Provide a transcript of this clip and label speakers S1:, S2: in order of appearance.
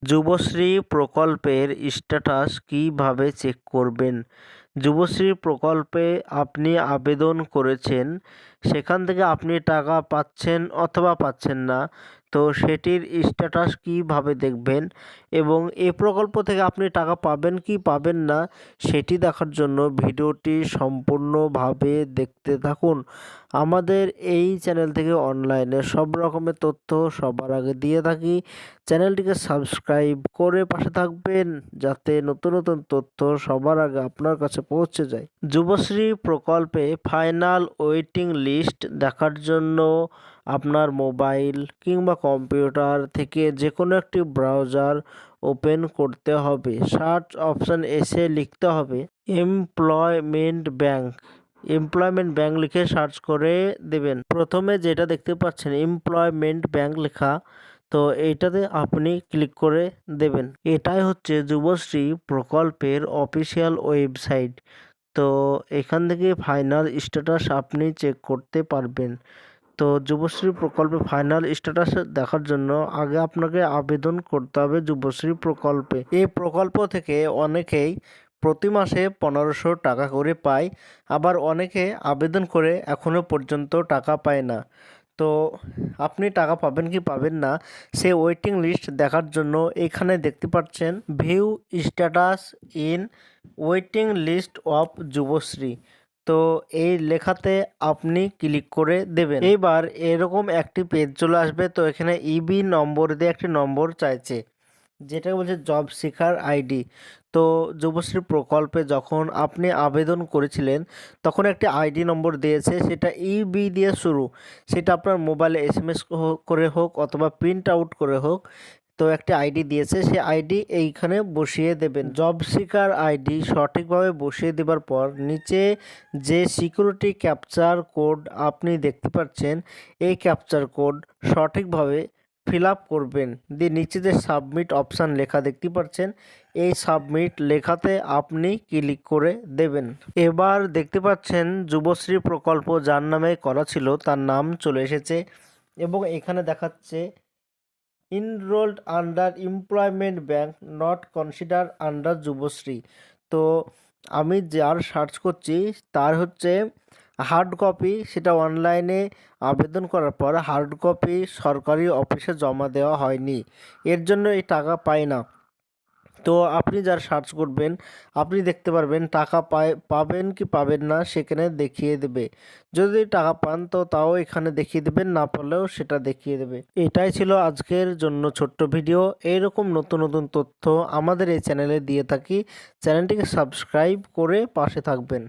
S1: যুবশ্রী প্রকল্পের স্ট্যাটাস কীভাবে চেক করবেন? যুবশ্রী প্রকল্পে আপনি আবেদন করেছেন, সেখান থেকে আপনি টাকা পাচ্ছেন অথবা পাচ্ছেন না, তো সেটির স্ট্যাটাস কীভাবে দেখবেন এবং এ প্রকল্প থেকে আপনি টাকা পাবেন কি পাবেন না সেটি দেখার জন্য ভিডিওটি সম্পূর্ণভাবে দেখতে থাকুন। আমাদের এই চ্যানেল থেকে অনলাইনে সব রকমের তথ্য সবার আগে দিয়ে থাকি। চ্যানেলটিকে সাবস্ক্রাইব করে পাশে থাকবেন যাতে নতুন নতুন তথ্য সবার আগে আপনার কাছে পৌঁছে যায়। যুবশ্রী প্রকল্পে ফাইনাল ওয়েটিং লিস্ট দেখার জন্য আপনার মোবাইল কিংবা কম্পিউটার থেকে যে কোনো একটি ব্রাউজার ওপেন করতে হবে। সার্চ অপশান এসে লিখতে হবে এমপ্লয়মেন্ট ব্যাংক লিখে সার্চ করে দেবেন। প্রথমে যেটা দেখতে পাচ্ছেন এমপ্লয়মেন্ট ব্যাংক লেখা, তো এইটাতে আপনি ক্লিক করে দেবেন। এটাই হচ্ছে যুবশ্রী প্রকল্পের অফিসিয়াল ওয়েবসাইট। তো এখান থেকে ফাইনাল স্ট্যাটাস আপনি চেক করতে পারবেন। তো যুবশ্রী প্রকল্পে ফাইনাল স্ট্যাটাস দেখার জন্য আগে আপনাকে আবেদন করতে হবে যুবশ্রী প্রকল্পে। এই প্রকল্প থেকে অনেকেই প্রতি মাসে 1500 টাকা করে পায়, আবার অনেকে আবেদন করে এখনও পর্যন্ত টাকা পায় না। তো আপনি টাকা পাবেন কি পাবেন না সে ওয়েটিং লিস্ট দেখার জন্য এখানে দেখতে পাচ্ছেন view status in waiting list of Yuvashree. তো এই লেখাতে আপনি ক্লিক করে দেবেন। এইবার এরকম একটি পেজ চলে আসবে। তো এখানে ইবি নম্বর দিয়ে একটি নম্বর চাইছে, যেটা বলছে জব সিকার আইডি। তো যুবশ্রী প্রকল্পে যখন আপনি আবেদন করেছিলেন তখন একটি আইডি নম্বর দিয়েছে, সেটা ইবি দিয়ে শুরু। সেটা আপনার মোবাইলে SMS করে হোক অথবা প্রিন্ট আউট করে হোক, তো একটি আইডি দিয়েছে, সেই আইডি এইখানে বসিয়ে দেবেন। জব সিকার আইডি সঠিকভাবে বসিয়ে দেবার পর নিচে যে সিকিউরিটি ক্যাপচার কোড আপনি দেখতে পাচ্ছেন, এই ক্যাপচার কোড সঠিকভাবে ফিল আপ করবেন। দিয়ে নিচে যে সাবমিট অপশান লেখা দেখতে পাচ্ছেন, এই সাবমিট লেখাতে আপনি ক্লিক করে দেবেন। এবার দেখতে পাচ্ছেন যুবশ্রী প্রকল্প যার নামে করা ছিল তার নাম চলে এসেছে এবং এখানে দেখাচ্ছে enrolled under employment bank not consider under Yuvasree. তো আমি যার সার্চ করছি তার হচ্ছে হার্ড কপি, সেটা অনলাইনে আবেদন করার পর হার্ড কপি সরকারি অফিসে জমা দেওয়া হয়নি, এর জন্য এই টাকা পায় না। তো আপনি যার সার্চ করবেন আপনি দেখতে পারবেন টাকা পাবেন কি পাবেন না সেখানে দেখিয়ে দেবে। যদি টাকা পান তো তাও এখানে দেখিয়ে দেবেন, না পারলেও সেটা দেখিয়ে দেবে। এটাই ছিল আজকের জন্য ছোট্ট ভিডিও। এইরকম নতুন নতুন তথ্য আমাদের এই চ্যানেলে দিয়ে থাকি। চ্যানেলটিকে সাবস্ক্রাইব করে পাশে থাকবেন।